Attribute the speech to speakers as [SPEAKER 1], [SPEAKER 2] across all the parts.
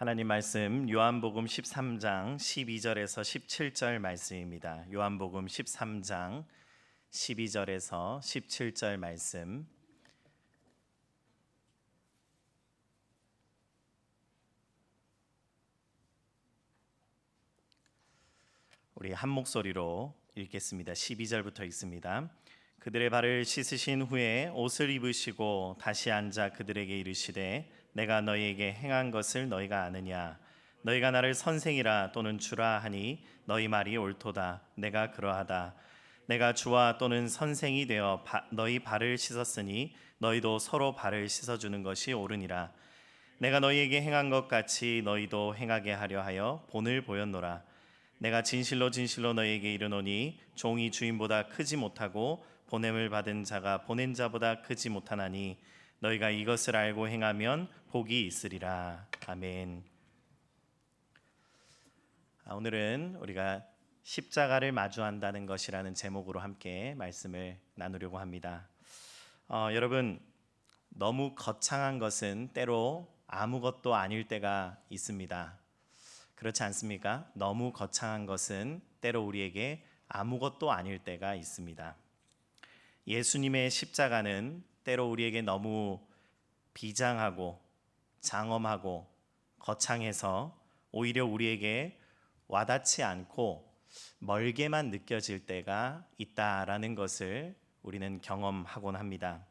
[SPEAKER 1] 하나님 말씀 요한복음 13장 12절에서 17절 말씀입니다. 요한복음 13장 12절에서 17절 말씀. 우리 한 목소리로 읽겠습니다. 12절부터 읽습니다. 그들의 발을 씻으신 후에 옷을 입으시고 다시 앉아 그들에게 이르시되 내가 너희에게 행한 것을 너희가 아느냐? 너희가 나를 선생이라 또는 주라 하니 너희 말이 옳도다. 내가 그러하다. 내가 주와 또는 선생이 되어 너희 발을 씻었으니 너희도 서로 발을 씻어주는 것이 옳으니라. 내가 너희에게 행한 것 같이 너희도 행하게 하려 하여 본을 보였노라. 내가 진실로 진실로 너희에게 이르노니 종이 주인보다 크지 못하고 보냄을 받은 자가 보낸 자보다 크지 못하나니 너희가 이것을 알고 행하면 복이 있으리라. 아멘. 오늘은 우리가 십자가를 마주한다는 것이라는 제목으로 함께 말씀을 나누려고 합니다. 여러분, 너무 거창한 것은 때로 아무것도 아닐 때가 있습니다. 그렇지 않습니까? 너무 거창한 것은 때로 우리에게 아무것도 아닐 때가 있습니다. 예수님의 십자가는 때로 우리에게 너무 비장하고 장엄하고 거창해서 오히려 우리에게 와닿지 않고 멀게만 느껴질 때가 있다라는 것을 우리는 경험하곤 합니다.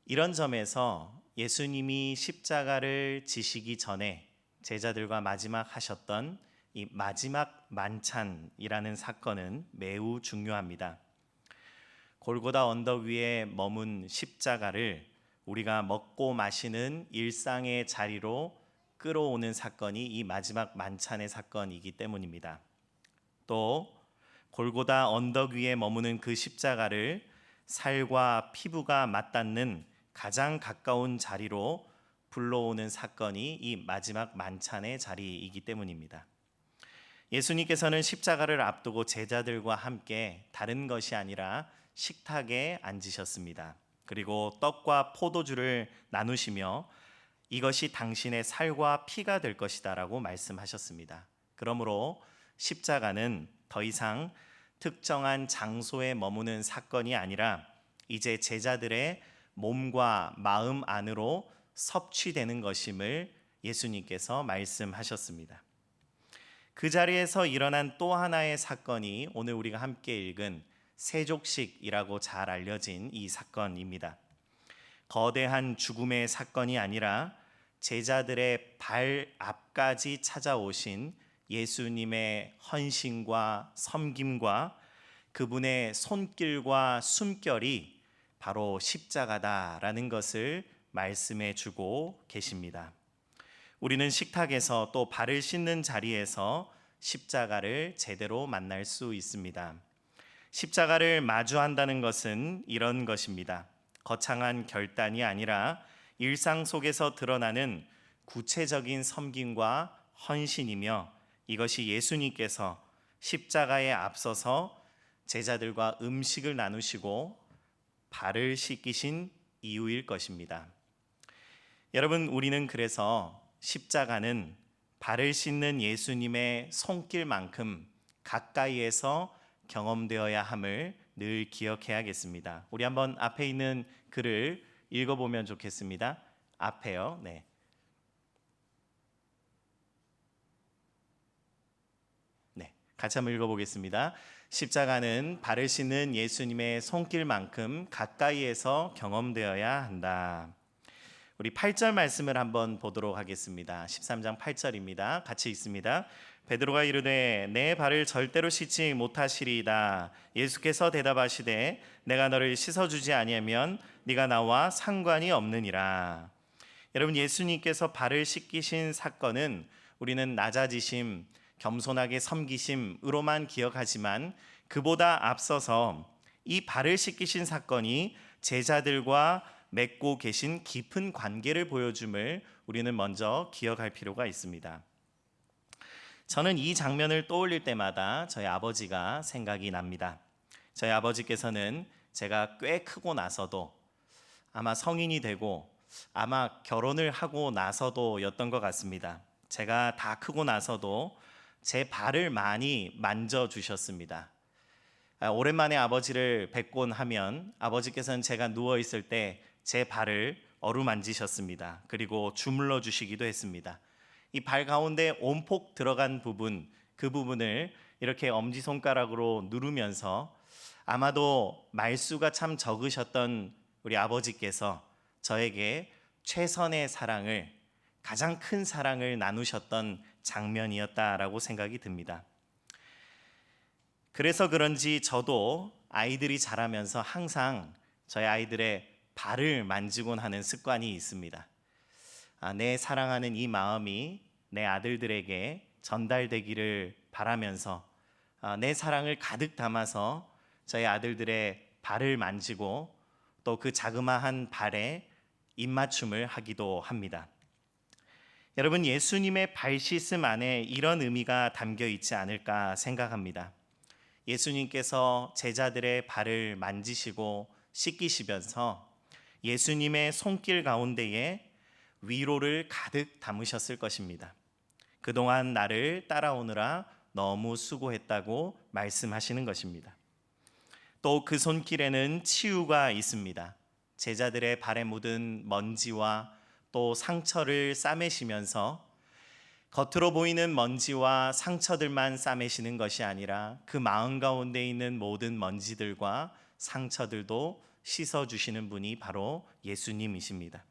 [SPEAKER 1] 이런 점에서 예수님이 십자가를 지시기 전에 제자들과 마지막 하셨던 이 마지막 만찬이라는 사건은 매우 중요합니다. 골고다 언덕 위에 머문 십자가를 우리가 먹고 마시는 일상의 자리로 끌어오는 사건이 이 마지막 만찬의 사건이기 때문입니다. 또 골고다 언덕 위에 머무는 그 십자가를 살과 피부가 맞닿는 가장 가까운 자리로 불러오는 사건이 이 마지막 만찬의 자리이기 때문입니다. 예수님께서는 십자가를 앞두고 제자들과 함께 다른 것이 아니라 식탁에 앉으셨습니다. 그리고 떡과 포도주를 나누시며 이것이 당신의 살과 피가 될 것이다 라고 말씀하셨습니다. 그러므로 십자가는 더 이상 특정한 장소에 머무는 사건이 아니라 이제 제자들의 몸과 마음 안으로 섭취되는 것임을 예수님께서 말씀하셨습니다. 그 자리에서 일어난 또 하나의 사건이 오늘 우리가 함께 읽은 세족식이라고 잘 알려진 이 사건입니다. 거대한 죽음의 사건이 아니라 제자들의 발 앞까지 찾아오신 예수님의 헌신과 섬김과 그분의 손길과 숨결이 바로 십자가다라는 것을 말씀해 주고 계십니다. 우리는 식탁에서 또 발을 씻는 자리에서 십자가를 제대로 만날 수 있습니다. 십자가를 마주한다는 것은 이런 것입니다. 거창한 결단이 아니라 일상 속에서 드러나는 구체적인 섬김과 헌신이며 이것이 예수님께서 십자가에 앞서서 제자들과 음식을 나누시고 발을 씻기신 이유일 것입니다. 여러분, 우리는 그래서 십자가는 발을 씻는 예수님의 손길만큼 가까이에서 경험되어야 함을 늘 기억해야겠습니다. 우리 한번 앞에 있는 글을 읽어보면 좋겠습니다. 앞에요. 네. 같이 한번 읽어보겠습니다. 십자가는 발을 씻는 예수님의 손길만큼 가까이에서 경험되어야 한다. 우리 8절 말씀을 한번 보도록 하겠습니다. 13장 8절입니다. 같이 읽습니다. 베드로가 이르되 내 발을 절대로 씻지 못하시리이다. 예수께서 대답하시되 내가 너를 씻어주지 아니하면 네가 나와 상관이 없느니라. 여러분, 예수님께서 발을 씻기신 사건은 우리는 낮아지심, 겸손하게 섬기심으로만 기억하지만 그보다 앞서서 이 발을 씻기신 사건이 제자들과 맺고 계신 깊은 관계를 보여줌을 우리는 먼저 기억할 필요가 있습니다. 저는 이 장면을 떠올릴 때마다 저희 아버지가 생각이 납니다. 저희 아버지께서는 제가 꽤 크고 나서도 아마 성인이 되고 아마 결혼을 하고 나서도였던 것 같습니다. 제가 다 크고 나서도 제 발을 많이 만져주셨습니다. 오랜만에 아버지를 뵙곤 하면 아버지께서는 제가 누워 있을 때 제 발을 어루만지셨습니다. 그리고 주물러 주시기도 했습니다. 이 발 가운데 온폭 들어간 부분, 그 부분을 이렇게 엄지손가락으로 누르면서 아마도 말수가 참 적으셨던 우리 아버지께서 저에게 최선의 사랑을, 가장 큰 사랑을 나누셨던 장면이었다라고 생각이 듭니다. 그래서 그런지 저도 아이들이 자라면서 항상 저희 아이들의 발을 만지곤 하는 습관이 있습니다. 내 사랑하는 이 마음이 내 아들들에게 전달되기를 바라면서 내 사랑을 가득 담아서 저희 아들들의 발을 만지고 또 그 자그마한 발에 입맞춤을 하기도 합니다. 여러분, 예수님의 발 씻음 안에 이런 의미가 담겨 있지 않을까 생각합니다. 예수님께서 제자들의 발을 만지시고 씻기시면서 예수님의 손길 가운데에 위로를 가득 담으셨을 것입니다. 그동안 나를 따라오느라 너무 수고했다고 말씀하시는 것입니다. 또 그 손길에는 치유가 있습니다. 제자들의 발에 묻은 먼지와 또 상처를 싸매시면서 겉으로 보이는 먼지와 상처들만 싸매시는 것이 아니라 그 마음 가운데 있는 모든 먼지들과 상처들도 씻어주시는 분이 바로 예수님이십니다.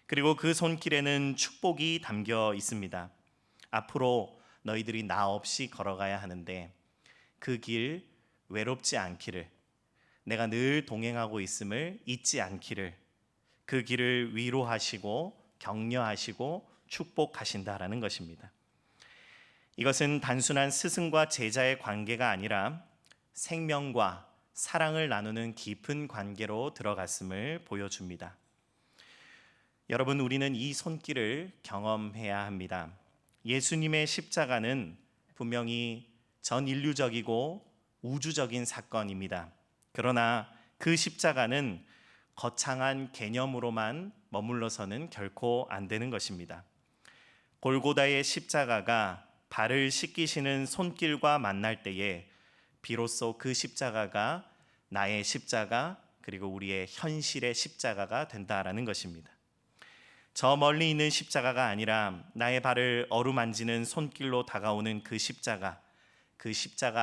[SPEAKER 1] 그리고 그 손길에는 축복이 담겨 있습니다. 앞으로 너희들이 나 없이 걸어가야 하는데 그 길 외롭지 않기를, 내가 늘 동행하고 있음을 잊지 않기를, 그 길을 위로하시고 격려하시고 축복하신다라는 것입니다. 이것은 단순한 스승과 제자의 관계가 아니라 생명과 사랑을 나누는 깊은 관계로 들어갔음을 보여줍니다. 여러분, 우리는 이 손길을 경험해야 합니다. 예수님의 십자가는 분명히 전인류적이고 우주적인 사건입니다. 그러나 그 십자가는 거창한 개념으로만 머물러서는 결코 안 되는 것입니다. 골고다의 십자가가 발을 씻기시는 손길과 만날 때에 비로소 그 십자가가 나의 십자가, 그리고 우리의 현실의 십자가가 된다라는 것입니다. 저 멀리 있는 십자가가 아니라 나의 발을 어루만지는 손길로 다가오는 그 십자가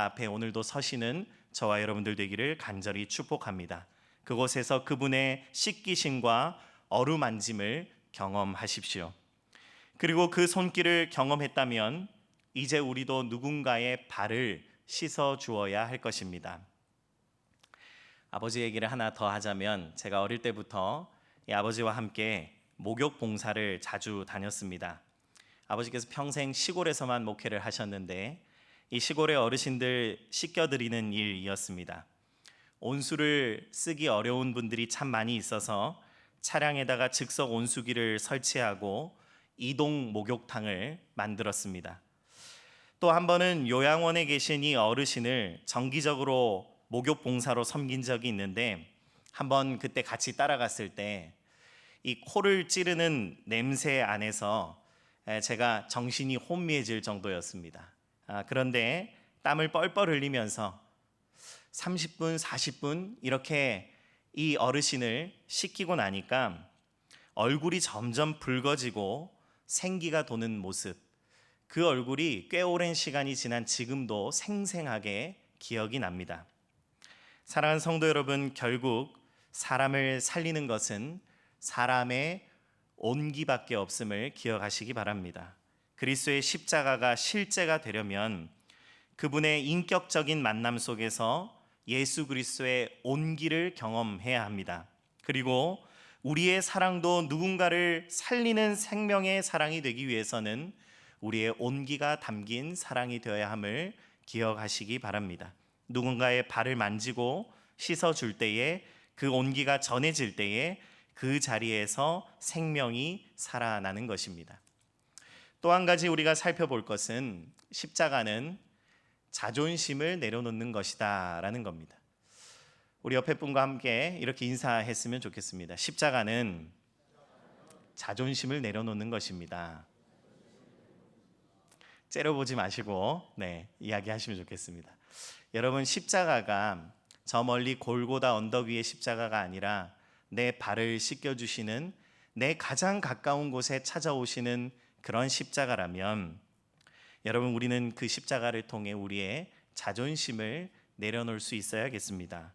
[SPEAKER 1] 앞에 오늘도 서시는 저와 여러분들 되기를 간절히 축복합니다. 그곳에서 그분의 씻기심과 어루만짐을 경험하십시오. 그리고 그 손길을 경험했다면 이제 우리도 누군가의 발을 씻어 주어야 할 것입니다. 아버지 얘기를 하나 더 하자면, 제가 어릴 때부터 이 아버지와 함께 목욕 봉사를 자주 다녔습니다. 아버지께서 평생 시골에서만 목회를 하셨는데 이 시골의 어르신들 씻겨드리는 일이었습니다. 온수를 쓰기 어려운 분들이 참 많이 있어서 차량에다가 즉석 온수기를 설치하고 이동 목욕탕을 만들었습니다. 또 한 번은 요양원에 계신 이 어르신을 정기적으로 목욕 봉사로 섬긴 적이 있는데, 한번 그때 같이 따라갔을 때 이 코를 찌르는 냄새 안에서 제가 정신이 혼미해질 정도였습니다. 그런데 땀을 뻘뻘 흘리면서 30분, 40분 이렇게 이 어르신을 씻기고 나니까 얼굴이 점점 붉어지고 생기가 도는 모습, 그 얼굴이 꽤 오랜 시간이 지난 지금도 생생하게 기억이 납니다. 사랑하는 성도 여러분, 결국 사람을 살리는 것은 사람의 온기밖에 없음을 기억하시기 바랍니다. 그리스도의 십자가가 실제가 되려면 그분의 인격적인 만남 속에서 예수 그리스도의 온기를 경험해야 합니다. 그리고 우리의 사랑도 누군가를 살리는 생명의 사랑이 되기 위해서는 우리의 온기가 담긴 사랑이 되어야 함을 기억하시기 바랍니다. 누군가의 발을 만지고 씻어줄 때에, 그 온기가 전해질 때에 그 자리에서 생명이 살아나는 것입니다. 또 한 가지 우리가 살펴볼 것은 십자가는 자존심을 내려놓는 것이다 라는 겁니다. 우리 옆에 분과 함께 이렇게 인사했으면 좋겠습니다. 십자가는 자존심을 내려놓는 것입니다. 째려보지 마시고 이야기하시면 좋겠습니다. 여러분, 십자가가 저 멀리 골고다 언덕 위의 십자가가 아니라 내 발을 씻겨주시는, 내 가장 가까운 곳에 찾아오시는 그런 십자가라면, 여러분, 우리는 그 십자가를 통해 우리의 자존심을 내려놓을 수 있어야겠습니다.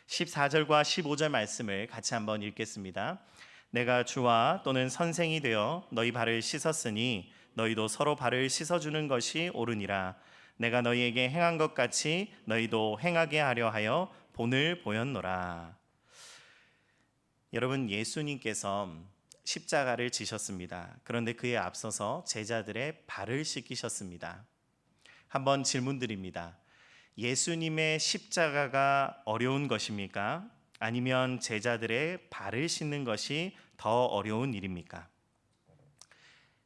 [SPEAKER 1] 14절과 15절 말씀을 같이 한번 읽겠습니다. 내가 주와 또는 선생이 되어 너희 발을 씻었으니 너희도 서로 발을 씻어주는 것이 옳으니라. 내가 너희에게 행한 것 같이 너희도 행하게 하려 하여 본을 보였노라. 여러분, 예수님께서 십자가를 지셨습니다. 그런데 그에 앞서서 제자들의 발을 씻기셨습니다. 한번 질문 드립니다. 예수님의 십자가가 어려운 것입니까? 아니면 제자들의 발을 씻는 것이 더 어려운 일입니까?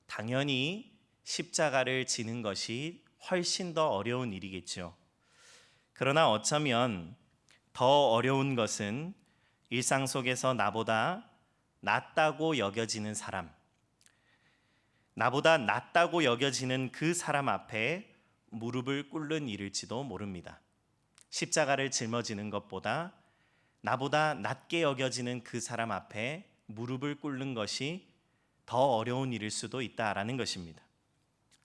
[SPEAKER 1] 당연히 십자가를 지는 것이 훨씬 더 어려운 일이겠죠. 그러나 어쩌면 더 어려운 것은 일상 속에서 나보다 낫다고 여겨지는 사람, 나보다 낫다고 여겨지는 그 사람 앞에 무릎을 꿇는 일일지도 모릅니다. 십자가를 짊어지는 것보다 나보다 낮게 여겨지는 그 사람 앞에 무릎을 꿇는 것이 더 어려운 일일 수도 있다라는 것입니다.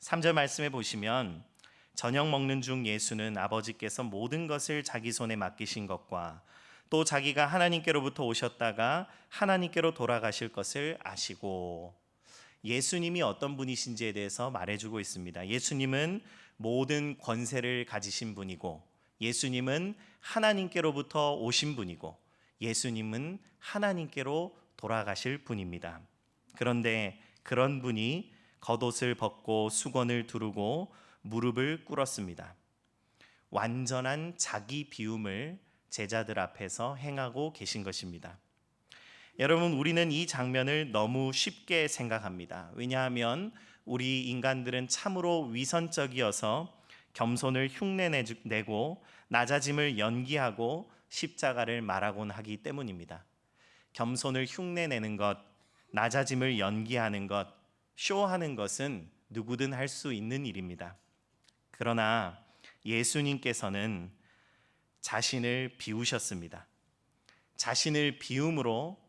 [SPEAKER 1] 3절 말씀에 보시면 저녁 먹는 중 예수는 아버지께서 모든 것을 자기 손에 맡기신 것과 또 자기가 하나님께로부터 오셨다가 하나님께로 돌아가실 것을 아시고, 예수님이 어떤 분이신지에 대해서 말해주고 있습니다. 예수님은 모든 권세를 가지신 분이고, 예수님은 하나님께로부터 오신 분이고, 예수님은 하나님께로 돌아가실 분입니다. 그런데 그런 분이 겉옷을 벗고 수건을 두르고 무릎을 꿇었습니다. 완전한 자기 비움을 제자들 앞에서 행하고 계신 것입니다. 여러분, 우리는 이 장면을 너무 쉽게 생각합니다. 왜냐하면 우리 인간들은 참으로 위선적이어서 겸손을 흉내내고 낮아짐을 연기하고 십자가를 말하곤 하기 때문입니다. 겸손을 흉내내는 것, 낮아짐을 연기하는 것, 쇼하는 것은 누구든 할 수 있는 일입니다. 그러나 예수님께서는 자신을 비우셨습니다. 자신을 비움으로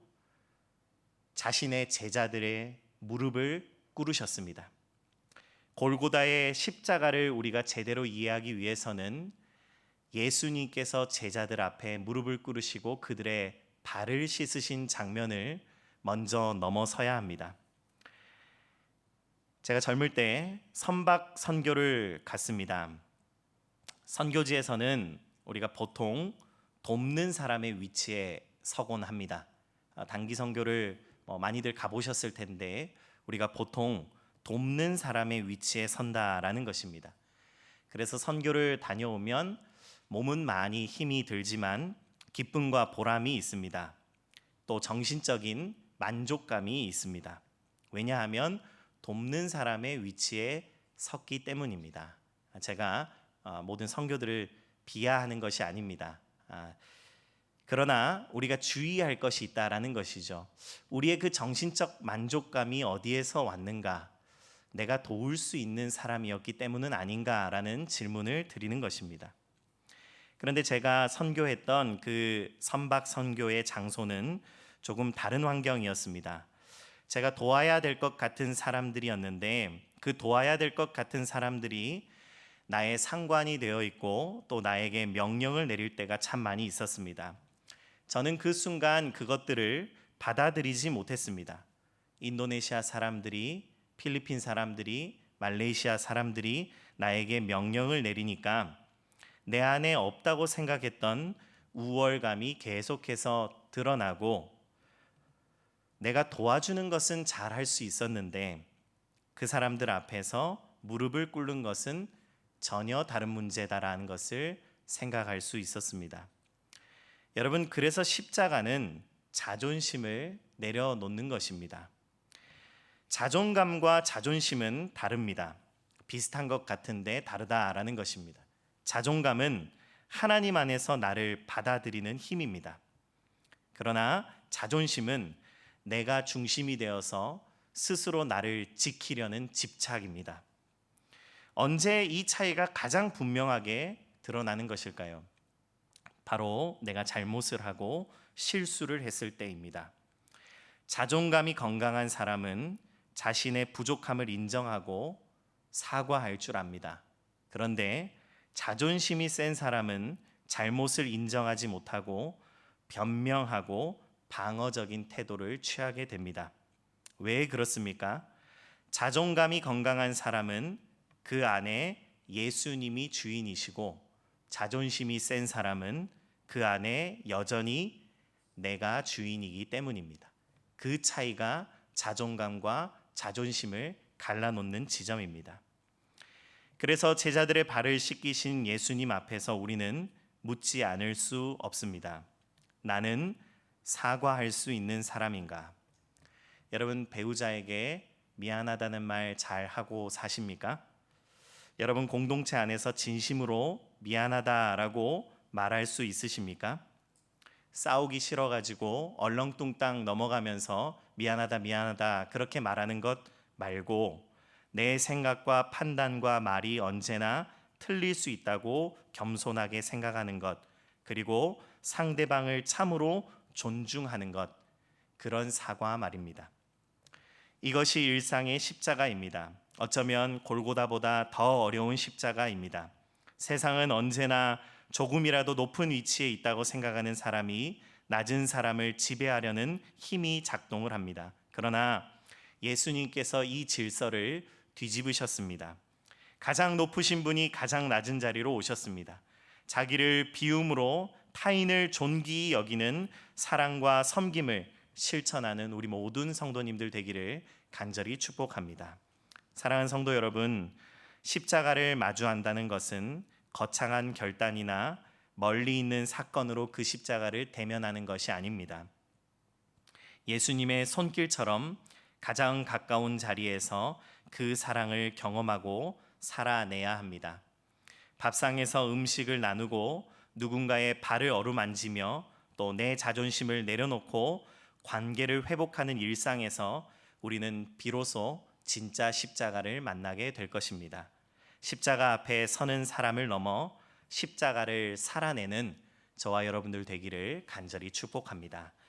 [SPEAKER 1] 자신의 제자들의 무릎을 꿇으셨습니다. 골고다의 십자가를 우리가 제대로 이해하기 위해서는 예수님께서 제자들 앞에 무릎을 꿇으시고 그들의 발을 씻으신 장면을 먼저 넘어서야 합니다. 제가 젊을 때 선박 선교를 갔습니다. 선교지에서는 우리가 보통 돕는 사람의 위치에 서곤 합니다. 단기 선교를 많이들 가보셨을 텐데 우리가 보통 돕는 사람의 위치에 선다라는 것입니다. 그래서 선교를 다녀오면 몸은 많이 힘이 들지만 기쁨과 보람이 있습니다. 또 정신적인 만족감이 있습니다. 왜냐하면 돕는 사람의 위치에 섰기 때문입니다. 제가 모든 선교들을 비하하는 것이 아닙니다. 그러나 우리가 주의할 것이 있다라는 것이죠. 우리의 그 정신적 만족감이 어디에서 왔는가? 내가 도울 수 있는 사람이었기 때문은 아닌가라는 질문을 드리는 것입니다. 그런데 제가 선교했던 그 선박 선교의 장소는 조금 다른 환경이었습니다. 제가 도와야 될 것 같은 사람들이었는데 그 도와야 될 것 같은 사람들이 나의 상관이 되어 있고 또 나에게 명령을 내릴 때가 참 많이 있었습니다. 저는 그 순간 그것들을 받아들이지 못했습니다. 인도네시아 사람들이, 필리핀 사람들이, 말레이시아 사람들이 나에게 명령을 내리니까 내 안에 없다고 생각했던 우월감이 계속해서 드러나고 내가 도와주는 것은 잘 할 수 있었는데 그 사람들 앞에서 무릎을 꿇는 것은 전혀 다른 문제다라는 것을 생각할 수 있었습니다. 여러분, 그래서 십자가는 자존심을 내려놓는 것입니다. 자존감과 자존심은 다릅니다. 비슷한 것 같은데 다르다라는 것입니다. 자존감은 하나님 안에서 나를 받아들이는 힘입니다. 그러나 자존심은 내가 중심이 되어서 스스로 나를 지키려는 집착입니다. 언제 이 차이가 가장 분명하게 드러나는 것일까요? 바로 내가 잘못을 하고 실수를 했을 때입니다. 자존감이 건강한 사람은 자신의 부족함을 인정하고 사과할 줄 압니다. 그런데 자존심이 센 사람은 잘못을 인정하지 못하고 변명하고 방어적인 태도를 취하게 됩니다. 왜 그렇습니까? 자존감이 건강한 사람은 그 안에 예수님이 주인이시고, 자존심이 센 사람은 그 안에 여전히 내가 주인이기 때문입니다. 그 차이가 자존감과 자존심을 갈라놓는 지점입니다. 그래서 제자들의 발을 씻기신 예수님 앞에서 우리는 묻지 않을 수 없습니다. 나는 사과할 수 있는 사람인가? 여러분, 배우자에게 미안하다는 말 잘 하고 사십니까? 여러분, 공동체 안에서 진심으로 미안하다라고 말할 수 있으십니까? 싸우기 싫어가지고 얼렁뚱땅 넘어가면서 미안하다 미안하다 그렇게 말하는 것 말고, 내 생각과 판단과 말이 언제나 틀릴 수 있다고 겸손하게 생각하는 것, 그리고 상대방을 참으로 존중하는 것, 그런 사과 말입니다. 이것이 일상의 십자가입니다. 어쩌면 골고다보다 더 어려운 십자가입니다. 세상은 언제나 조금이라도 높은 위치에 있다고 생각하는 사람이 낮은 사람을 지배하려는 힘이 작동을 합니다. 그러나 예수님께서 이 질서를 뒤집으셨습니다. 가장 높으신 분이 가장 낮은 자리로 오셨습니다. 자기를 비움으로 타인을 존귀히 여기는 사랑과 섬김을 실천하는 우리 모든 성도님들 되기를 간절히 축복합니다. 사랑하는 성도 여러분, 십자가를 마주한다는 것은 거창한 결단이나 멀리 있는 사건으로 그 십자가를 대면하는 것이 아닙니다. 예수님의 손길처럼 가장 가까운 자리에서 그 사랑을 경험하고 살아내야 합니다. 밥상에서 음식을 나누고 누군가의 발을 어루만지며 또 내 자존심을 내려놓고 관계를 회복하는 일상에서 우리는 비로소 진짜 십자가를 만나게 될 것입니다. 십자가 앞에 서는 사람을 넘어 십자가를 살아내는 저와 여러분들 되기를 간절히 축복합니다.